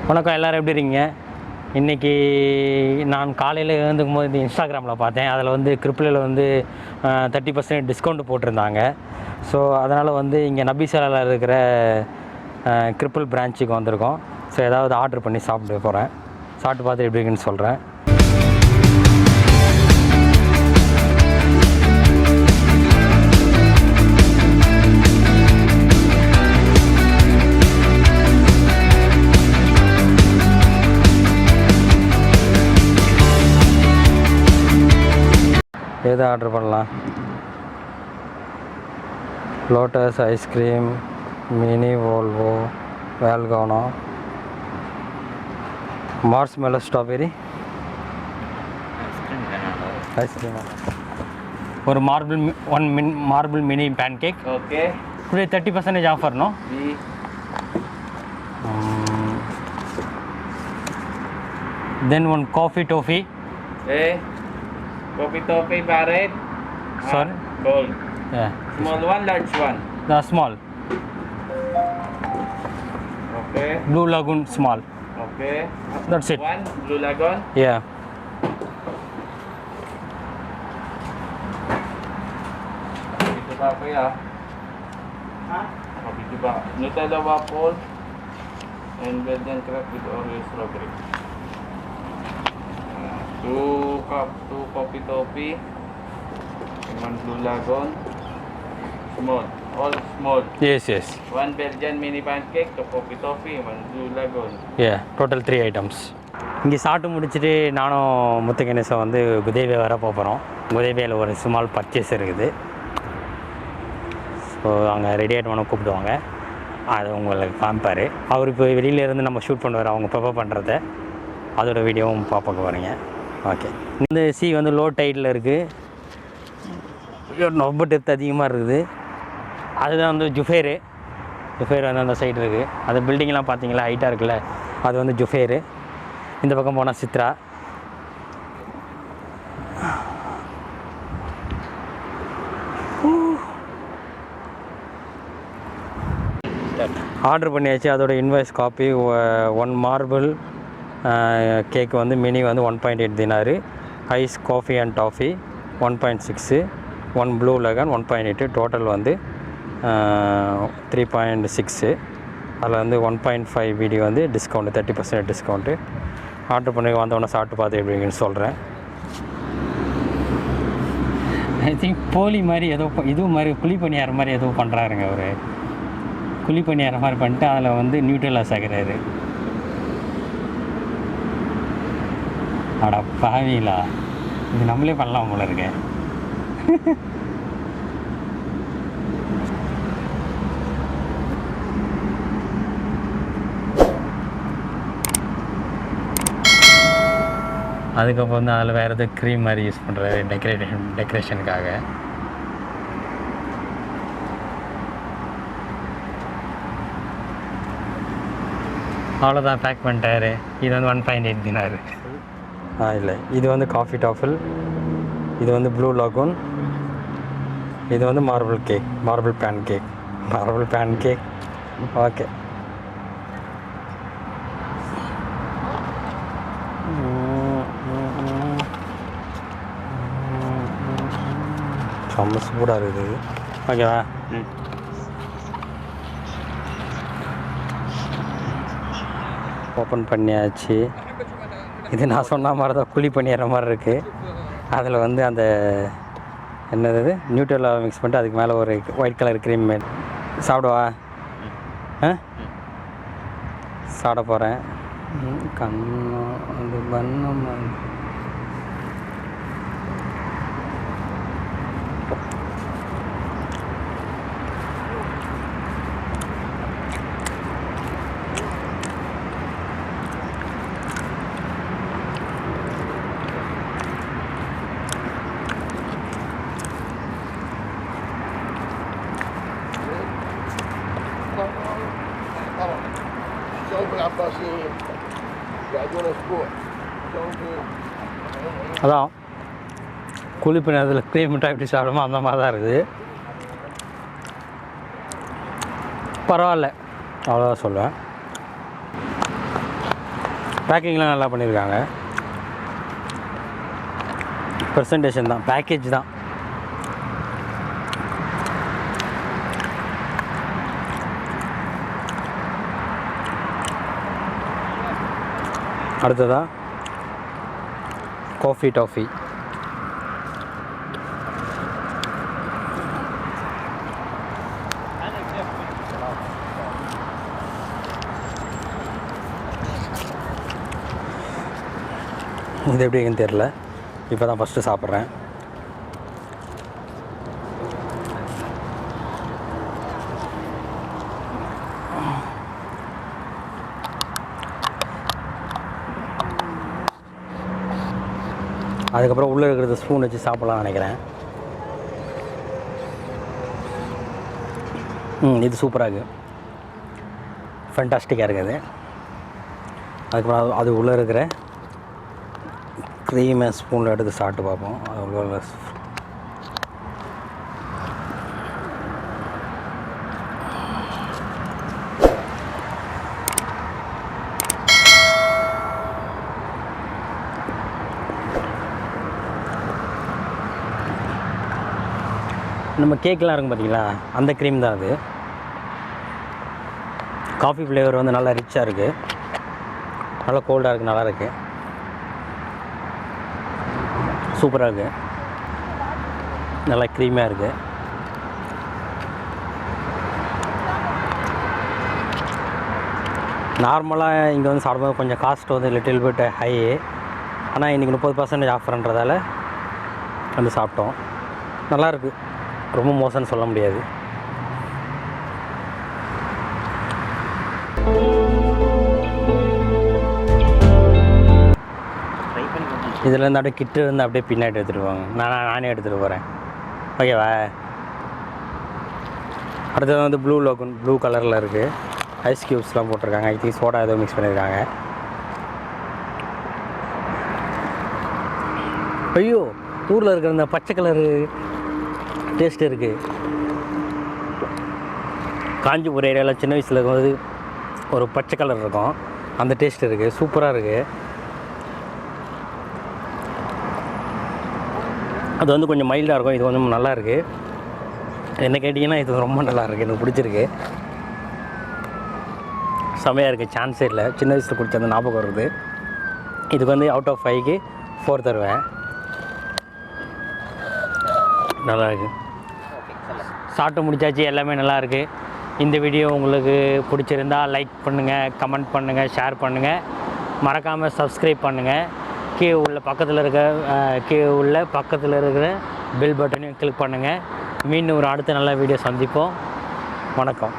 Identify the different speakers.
Speaker 1: வணக்கம், எல்லோரும் எப்படி இருக்கீங்க? இன்றைக்கி நான் காலையில் எழுந்துக்கும் போது இன்ஸ்டாகிராமில் பார்த்தேன். அதில் வந்து கிரிப்லேயில் வந்து 30% டிஸ்கவுண்ட் போட்டிருந்தாங்க. ஸோ அதனால் வந்து இங்கே நபிசாலாவில் இருக்கிற கிரிப்பிள் பிரான்ச்சுக்கு வந்திருக்கோம். ஸோ ஏதாவது ஆர்டர் பண்ணி சாப்பிட்டு போகிறேன். சாப்பிட்டு பார்த்து எப்படி இருக்குன்னு சொல்கிறேன். எது ஆர்டர் பண்ணலாம்? Lotus ice cream, mini Volvo, volcano, marshmallow strawberry ice cream, ஒரு marble mini pancake.
Speaker 2: Okay,
Speaker 1: today 30% offer. No then one coffee toffee.
Speaker 2: Coffee Toffee Bahrain.
Speaker 1: Sorry?
Speaker 2: Gold.
Speaker 1: Yeah.
Speaker 2: Small one, large one.
Speaker 1: The small.
Speaker 2: Okay.
Speaker 1: Blue Lagoon small.
Speaker 2: Okay.
Speaker 1: That's it.
Speaker 2: One Blue Lagoon.
Speaker 1: Yeah.
Speaker 2: Ito ba kaya? Ha? Ito ba? Nutella waffle and Belgian crepe with Oreo strawberry. Two coffee toffee, one Blue Lagoon, small, all small.
Speaker 1: Yes.
Speaker 2: One Belgian mini pancake, two coffee toffee, one Blue Lagoon.
Speaker 1: Yeah, total 3 items. இங்கே சாப்பிட்டு முடிச்சுட்டு நானும் முத்துகணேசன் வந்து குதேபியா வர போகிறோம். குதேபியாவில் ஒரு small purchase இருக்குது. So அங்கே ரெடி ஆகிட்டு கூப்பிடுவாங்க. அது உங்களுக்கு காமிப்பார். அவர் இப்போ வெளியிலேருந்து நம்ம ஷூட் பண்ணுவார், அவங்க ப்ரிப்பேர் பண்ணுறத. அதோட வீடியோவும் பார்க்க போகிறீங்க. ஓகே, இந்த சி வந்து லோ டைட்டில் இருக்குது. ரொம்ப டெப்த் அதிகமாக இருக்குது. அதுதான் வந்து ஜுஃபேரு வந்து அந்த சைடு இருக்குது. அந்த பில்டிங்லாம் பார்த்தீங்களா, ஹைட்டாக இருக்குல்ல, அது வந்து ஜுஃபேரு. இந்த பக்கம் போனால் சித்ரா. ஆர்டர் பண்ணியாச்சு. அதோட invoice copy. One marble cake வந்து மினி வந்து 1.8 dinar. Ice coffee and toffee 1.6, one blue lagoon 1.8, total வந்து 3.6. அதில் வந்து 1.5 வீடியோ வந்து டிஸ்கவுண்ட்டு, 30% டிஸ்கவுண்ட்டு. ஆர்டர் பண்ணி வந்தவொடனே சாப்பிட்டு பார்த்து எப்படிங்கன்னு சொல்கிறேன். ஐ திங்க் போலி மாதிரி ஏதோ இதுவும் மாதிரி குழி பணியார மாதிரி ஏதோ பண்ணுறாருங்க. அவர் குழி பணியார மாதிரி பண்ணிட்டு அதில் வந்து நியூட்ரலா சேர்க்குறாரு. அட பாவிங்களா, இது நம்மளே பண்ணலாம் போல இருக்கு. அதுக்கப்புறம் வந்து அதில் வேறு எதுவும் க்ரீம் மாதிரி யூஸ் பண்ணுறாரு டெக்கரேஷனுக்காக. அவ்வளோதான், பேக் பண்ணிட்டாரு. இது வந்து 1.8 தினாரு. இல்லை, இது வந்து காஃபி டாஃபில், இது வந்து ப்ளூ லாகூன், இது வந்து மார்பிள் பேன்கேக். ஓகே, செம்ம சூடாக இருக்குது. ஓகேவா? ஓப்பன் பண்ணியாச்சு. இது நான் சொன்ன மாதிரி தான் குழி பண்ணிடுற மாதிரி இருக்குது. அதில் வந்து அந்த என்னது நியூட்ரலா மிக்ஸ் பண்ணிட்டு அதுக்கு மேலே ஒரு ஒயிட் கலர் க்ரீம் மேட். சாப்பிடுவா? சாப்பிட போகிறேன். கண்ணு அது பண்ண அதான் குளிப்பு நேரத்தில் க்ரீம் மிட்டாய் எப்படி சாப்பிடுமோ அந்த மாதிரி தான் இருக்குது. பரவாயில்ல, அவ்வளோதான் சொல்லுவேன். பேக்கிங்லாம் நல்லா பண்ணியிருக்காங்க. ப்ரெசன்டேஷன் தான், பேக்கேஜ் தான். அடுத்ததா காஃபி டாஃபி. இது எப்படின்னு தெரில, இப்போ தான் ஃபஸ்ட்டு சாப்பிட்றேன். அதுக்கப்புறம் உள்ளே இருக்கிறது ஸ்பூன் வச்சு சாப்பிட்லாம்னு நினைக்கிறேன். இது சூப்பராக இருக்குது, ஃபேண்டாஸ்டிக்காக இருக்குது. அதுக்கப்புறம் அது உள்ளே இருக்கிற க்ரீமை ஸ்பூனில் எடுத்து சாப்பிட்டு பார்ப்போம். அது உள்ள நம்ம கேக்கெலாம் இருக்கும் பார்த்தீங்களா, அந்த க்ரீம் தான் அது. காஃபி ஃப்ளேவர் வந்து நல்லா ரிச்சாக இருக்குது, நல்லா கோல்டாக இருக்குது, நல்லா இருக்குது, சூப்பராக இருக்குது, நல்லா க்ரீமியாக இருக்குது. நார்மலாக இங்கே வந்து சாப்பிடும்போது கொஞ்சம் காஸ்ட் வந்து லிட்டில் பிட் ஹை. ஆனால் இன்றைக்கி 30% ஆஃபர்ன்றதால வந்து சாப்பிட்டோம். நல்லாயிருக்கு, ரொம்ப மோசம்னு சொல்ல முடியாது. இதுலேருந்து அப்படியே கிட்ட இருந்து அப்படியே பின்னாடி எடுத்துகிட்டு போவாங்க. நானே எடுத்துகிட்டு போகிறேன். ஓகேவா? அடுத்தது வந்து ப்ளூ லோகன், ப்ளூ கலரில் இருக்குது. ஐஸ் க்யூப்ஸ்லாம் போட்டிருக்காங்க. ஐ திங்க் சோடா ஏதோ மிக்ஸ் பண்ணியிருக்காங்க. ஐயோ, ஊரில் இருக்கிற இந்த பச்சை கலரு டேஸ்ட் இருக்குது. காஞ்சிபுரம் ஏரியாவில் சின்ன வயசில் இருக்கும்போது ஒரு பச்சை கலர் இருக்கும், அந்த டேஸ்ட் இருக்குது, சூப்பராக இருக்குது. அது வந்து கொஞ்சம் மைல்டாக இருக்கும், இது கொஞ்சம் நல்லா இருக்குது. என்ன கேட்டிங்கன்னா இது ரொம்ப நல்லா இருக்குது, எனக்கு பிடிச்சிருக்கு, செமையாக இருக்குது, சான்ஸே இல்லை. சின்ன வயசில் குடிச்ச அந்த ஞாபகம் வருது. இதுக்கு வந்து அவுட் ஆஃப் 5க்கு 4 தருவேன். நல்லா இருக்குது. சாப்பிட்டு முடிச்சாச்சு, எல்லாமே நல்லாயிருக்கு. இந்த வீடியோ உங்களுக்கு பிடிச்சிருந்தால் லைக் பண்ணுங்கள், கமெண்ட் பண்ணுங்கள், ஷேர் பண்ணுங்கள், மறக்காமல் சப்ஸ்கிரைப் பண்ணுங்கள். கீழே உள்ள பக்கத்தில் இருக்கிற பெல் பட்டனையும் கிளிக் பண்ணுங்கள். மீண்டும் ஒரு அடுத்த நல்ல வீடியோ சந்திப்போம். வணக்கம்.